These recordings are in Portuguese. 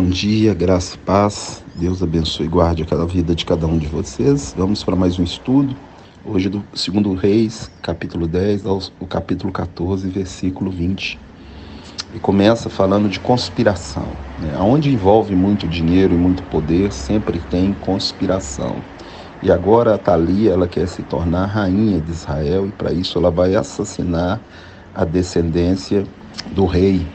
Bom dia, graça e paz. Deus abençoe e guarde a vida de cada um de vocês. Vamos para mais um estudo. Hoje do 2 Reis, capítulo 10 ao capítulo 14, versículo 20. E começa falando de conspiração. Onde envolve muito dinheiro e muito poder, sempre tem conspiração. E agora a Thalia, ela quer se tornar rainha de Israel e para isso ela vai assassinar a descendência do rei,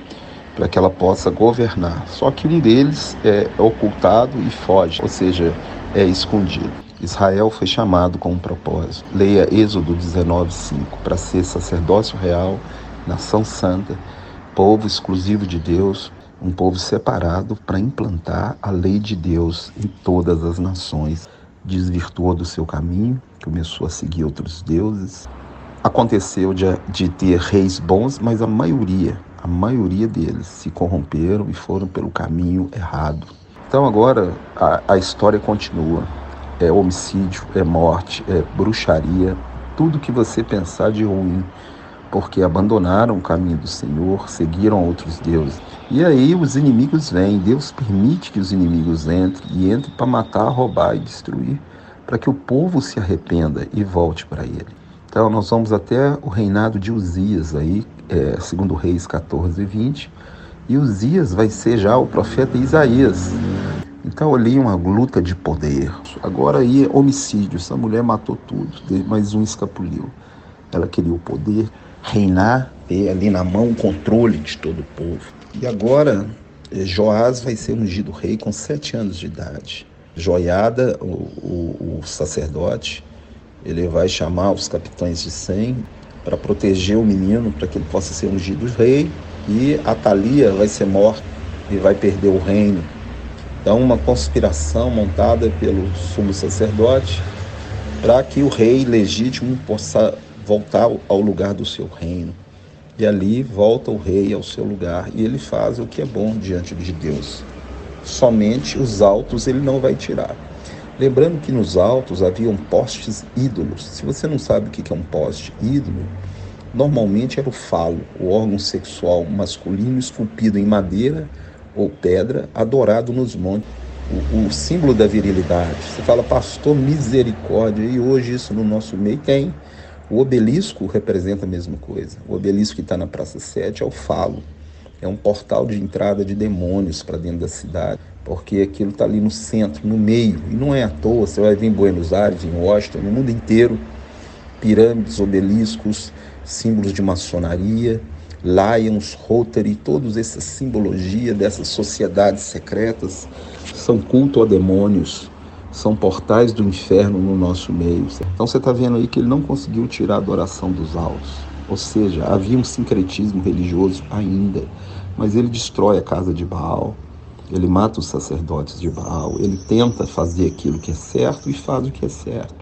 para que ela possa governar. Só que um deles é ocultado e foge, ou seja, é escondido. Israel foi chamado com um propósito. Leia Êxodo 19:5, para ser sacerdócio real, nação santa, povo exclusivo de Deus, um povo separado para implantar a lei de Deus em todas as nações. Desvirtuou do seu caminho, começou a seguir outros deuses. Aconteceu de ter reis bons, mas a maioria deles se corromperam e foram pelo caminho errado. Então agora a história continua. É homicídio, é morte, é bruxaria, tudo que você pensar de ruim, porque abandonaram o caminho do Senhor, seguiram outros deuses. E aí os inimigos vêm, Deus permite que os inimigos entrem para matar, roubar e destruir, para que o povo se arrependa e volte para ele. Então nós vamos até o reinado de Uzias, aí, 2 Reis 14:20, e Uzias vai ser já o profeta Isaías. Então ali uma luta de poder. Agora aí homicídio, essa mulher matou tudo, mas um escapuliu. Ela queria o poder, reinar, ter ali na mão o controle de todo o povo. E agora Joás vai ser ungido rei com 7 anos de idade. Joiada, o sacerdote, ele vai chamar os capitães de 100 para proteger o menino, para que ele possa ser ungido rei. E a Thalia vai ser morta e vai perder o reino. Então, uma conspiração montada pelo sumo sacerdote para que o rei legítimo possa voltar ao lugar do seu reino. E ali volta o rei ao seu lugar e ele faz o que é bom diante de Deus. Somente os altos ele não vai tirar. Lembrando que nos altos haviam postes ídolos. Se você não sabe o que é um poste ídolo, normalmente era o falo, o órgão sexual masculino esculpido em madeira ou pedra, adorado nos montes. O símbolo da virilidade. Você fala, pastor, misericórdia, e hoje isso no nosso meio tem. O obelisco representa a mesma coisa. O obelisco que está na Praça 7 é o falo. É um portal de entrada de demônios para dentro da cidade, porque aquilo está ali no centro, no meio. E não é à toa, você vai ver em Buenos Aires, em Washington, no mundo inteiro, pirâmides, obeliscos, símbolos de maçonaria, Lions, Rotary, todas essas simbologias dessas sociedades secretas são culto a demônios, são portais do inferno no nosso meio. Então você está vendo aí que ele não conseguiu tirar a adoração dos altos, ou seja, havia um sincretismo religioso ainda, mas ele destrói a casa de Baal, ele mata os sacerdotes de Baal, ele tenta fazer aquilo que é certo e faz o que é certo.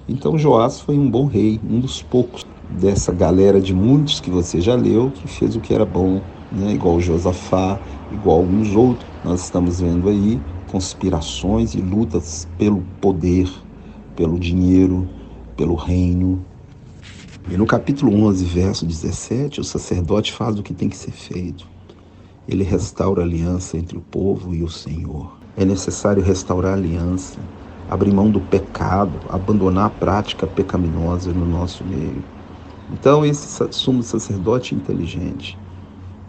Então Joás foi um bom rei, um dos poucos dessa galera de muitos que você já leu, que fez o que era bom, igual Josafá, igual alguns outros. Nós estamos vendo aí conspirações e lutas pelo poder, pelo dinheiro, pelo reino. E no capítulo 11, verso 17, o sacerdote faz o que tem que ser feito. Ele restaura a aliança entre o povo e o Senhor. É necessário restaurar a aliança, abrir mão do pecado, abandonar a prática pecaminosa no nosso meio. Então esse sumo sacerdote inteligente,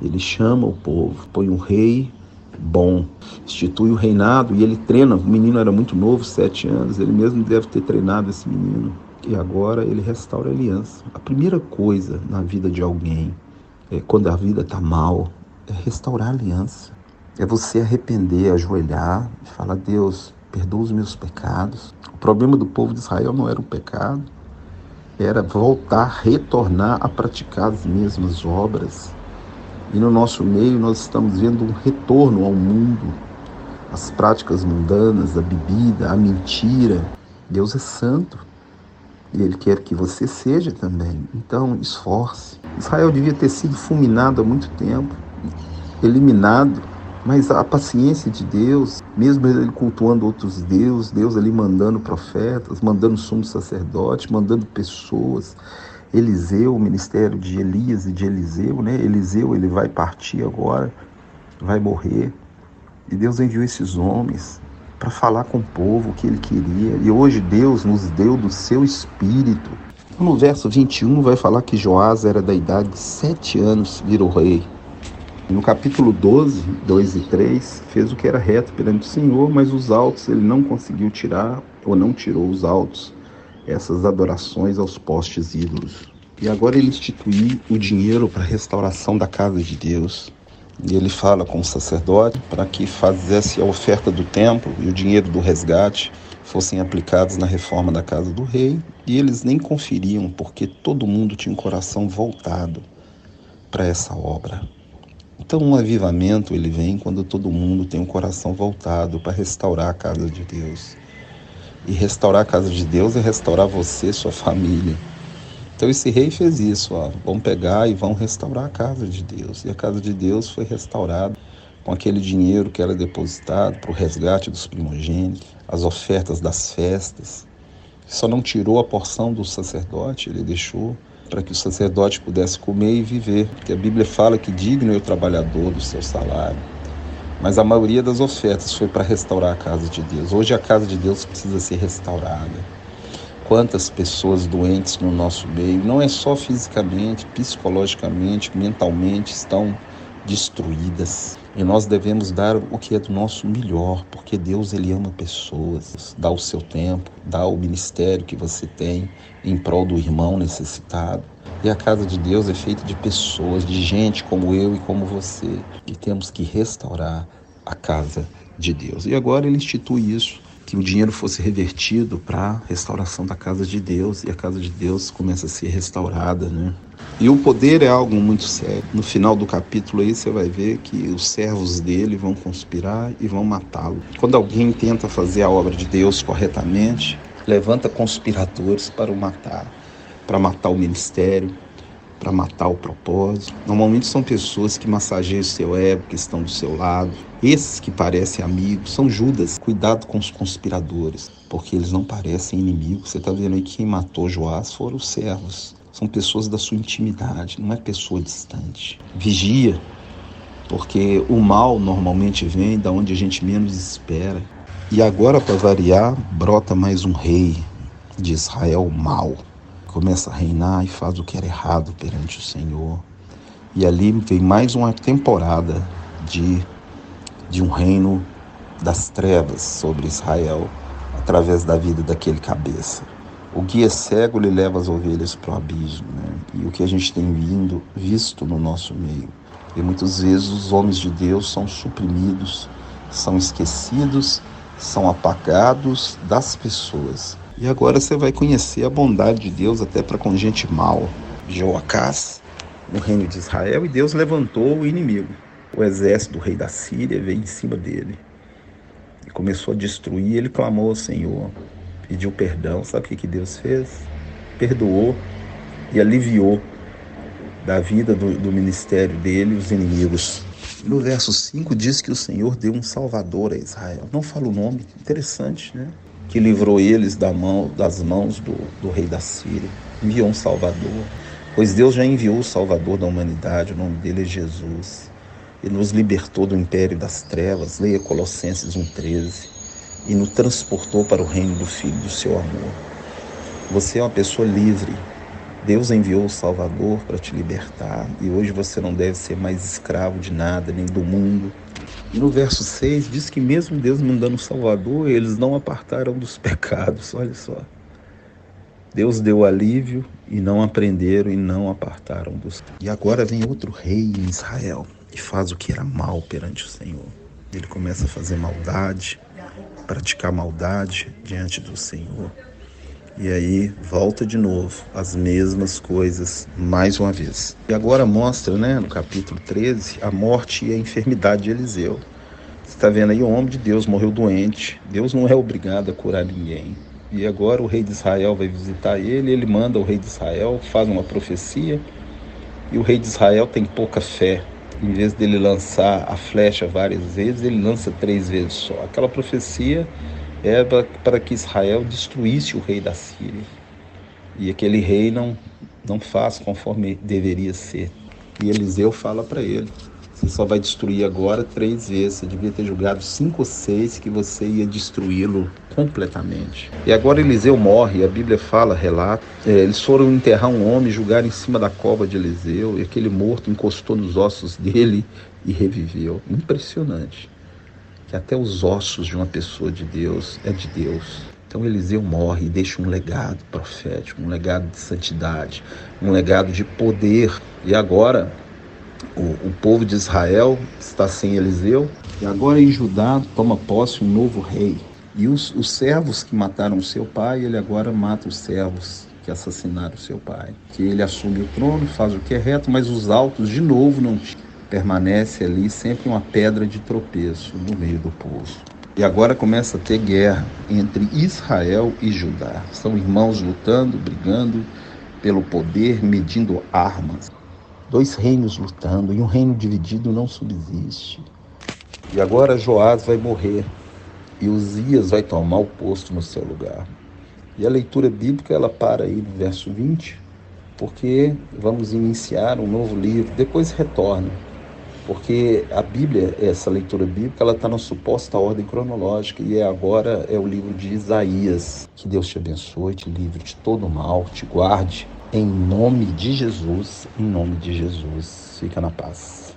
ele chama o povo, põe um rei bom, institui o reinado e ele treina. O menino era muito novo, 7 anos, ele mesmo deve ter treinado esse menino. E agora ele restaura a aliança. A primeira coisa na vida de alguém, quando a vida está mal, é restaurar a aliança. É você arrepender, ajoelhar e falar, Deus, perdoa os meus pecados. O problema do povo de Israel não era o pecado, era voltar, retornar a praticar as mesmas obras. E no nosso meio nós estamos vendo um retorno ao mundo, as práticas mundanas, a bebida, a mentira. Deus é santo e Ele quer que você seja também. Então esforce. Israel devia ter sido fulminado há muito tempo, eliminado, mas a paciência de Deus, mesmo ele cultuando outros deuses, Deus ali mandando profetas, mandando sumo sacerdote, mandando pessoas, Eliseu, o ministério de Elias e de Eliseu, Eliseu, ele vai partir agora, vai morrer. E Deus enviou esses homens para falar com o povo o que ele queria. E hoje Deus nos deu do seu Espírito. No verso 21 vai falar que Joás era da idade de 7 anos, virou rei. No capítulo 12, 2 e 3, fez o que era reto perante o Senhor, mas os altos ele não conseguiu tirar, ou não tirou os altos, essas adorações aos postes ídolos. E agora ele instituiu o dinheiro para a restauração da casa de Deus. E ele fala com o sacerdote para que fizesse a oferta do templo e o dinheiro do resgate fossem aplicados na reforma da casa do rei. E eles nem conferiam, porque todo mundo tinha um coração voltado para essa obra. Então um avivamento ele vem quando todo mundo tem um coração voltado para restaurar a casa de Deus. E restaurar a casa de Deus é restaurar você, sua família. Então esse rei fez isso, vão pegar e vão restaurar a casa de Deus. E a casa de Deus foi restaurada com aquele dinheiro que era depositado para o resgate dos primogênitos, as ofertas das festas. Só não tirou a porção do sacerdote, ele deixou para que o sacerdote pudesse comer e viver. Porque a Bíblia fala que digno é o trabalhador do seu salário. Mas a maioria das ofertas foi para restaurar a casa de Deus. Hoje a casa de Deus precisa ser restaurada. Quantas pessoas doentes no nosso meio, não é só fisicamente, psicologicamente, mentalmente, estão destruídas. E nós devemos dar o que é do nosso melhor, porque Deus ele ama pessoas. Dá o seu tempo, dá o ministério que você tem em prol do irmão necessitado. E a casa de Deus é feita de pessoas, de gente como eu e como você. E temos que restaurar a casa de Deus. E agora ele institui isso, que o dinheiro fosse revertido para a restauração da casa de Deus, e a casa de Deus começa a ser restaurada, né? E o poder é algo muito sério. No final do capítulo aí você vai ver que os servos dele vão conspirar e vão matá-lo. Quando alguém tenta fazer a obra de Deus corretamente, levanta conspiradores para o matar, para matar o ministério, para matar o propósito. Normalmente são pessoas que massageiam o seu ego, que estão do seu lado. Esses que parecem amigos são Judas. Cuidado com os conspiradores, porque eles não parecem inimigos. Você está vendo aí que quem matou Joás foram os servos. São pessoas da sua intimidade, não é pessoa distante. Vigia, porque o mal normalmente vem da onde a gente menos espera. E agora, para variar, brota mais um rei de Israel mau. Começa a reinar e faz o que era errado perante o Senhor. E ali vem mais uma temporada de um reino das trevas sobre Israel, através da vida daquele cabeça. O guia cego lhe leva as ovelhas para o abismo, né? E o que a gente tem visto no nosso meio. E muitas vezes os homens de Deus são suprimidos, são esquecidos, são apagados das pessoas. E agora você vai conhecer a bondade de Deus até para com gente mal. Joacás, no reino de Israel, e Deus levantou o inimigo. O exército do rei da Síria veio em cima dele e começou a destruir. Ele clamou ao Senhor, pediu perdão. Sabe o que Deus fez? Perdoou e aliviou da vida do ministério dele os inimigos. No verso 5 diz que o Senhor deu um salvador a Israel. Não fala o nome, interessante, né? Que livrou eles das mãos do rei da Síria. Enviou um salvador, pois Deus já enviou o salvador da humanidade. O nome dele é Jesus. Ele nos libertou do império das trevas, leia Colossenses 1,13, e nos transportou para o reino do Filho do seu amor. Você é uma pessoa livre. Deus enviou o Salvador para te libertar, e hoje você não deve ser mais escravo de nada, nem do mundo. E no verso 6 diz que mesmo Deus mandando o Salvador, eles não apartaram dos pecados. Olha só. Deus deu alívio e não aprenderam e não apartaram dos. E agora vem outro rei em Israel e faz o que era mal perante o Senhor. Ele começa a fazer maldade, praticar maldade diante do Senhor. E aí volta de novo as mesmas coisas mais uma vez. E agora mostra, né, no capítulo 13, a morte e a enfermidade de Eliseu. Você está vendo aí, o homem de Deus morreu doente. Deus não é obrigado a curar ninguém. E agora o rei de Israel vai visitar ele manda o rei de Israel, faz uma profecia, e o rei de Israel tem pouca fé. Em vez dele lançar a flecha várias vezes, ele lança 3 vezes só. Aquela profecia era para que Israel destruísse o rei da Síria. E aquele rei não faz conforme deveria ser. E Eliseu fala para ele: Você só vai destruir agora 3 vezes. Você devia ter julgado 5 ou 6 que você ia destruí-lo completamente. E agora Eliseu morre, a Bíblia fala, relata. Eles foram enterrar um homem, julgaram em cima da cova de Eliseu, e aquele morto encostou nos ossos dele e reviveu. Impressionante. Que até os ossos de uma pessoa de Deus é de Deus. Então Eliseu morre e deixa um legado profético, um legado de santidade, um legado de poder. E agora o povo de Israel está sem Eliseu, e agora em Judá toma posse um novo rei. E os servos que mataram seu pai, ele agora mata os servos que assassinaram seu pai. Que ele assume o trono, faz o que é reto, mas os altos de novo não permanece ali sempre uma pedra de tropeço no meio do povo. E agora começa a ter guerra entre Israel e Judá. São irmãos lutando, brigando pelo poder, medindo armas. 2 reinos lutando, e um reino dividido não subsiste. E agora Joás vai morrer, e Uzias vai tomar o posto no seu lugar. E a leitura bíblica, ela para aí no verso 20, porque vamos iniciar um novo livro, depois retorna. Porque a Bíblia, essa leitura bíblica, ela está na suposta ordem cronológica, e agora é o livro de Isaías. Que Deus te abençoe, te livre de todo mal, te guarde. Em nome de Jesus, em nome de Jesus. Fica na paz.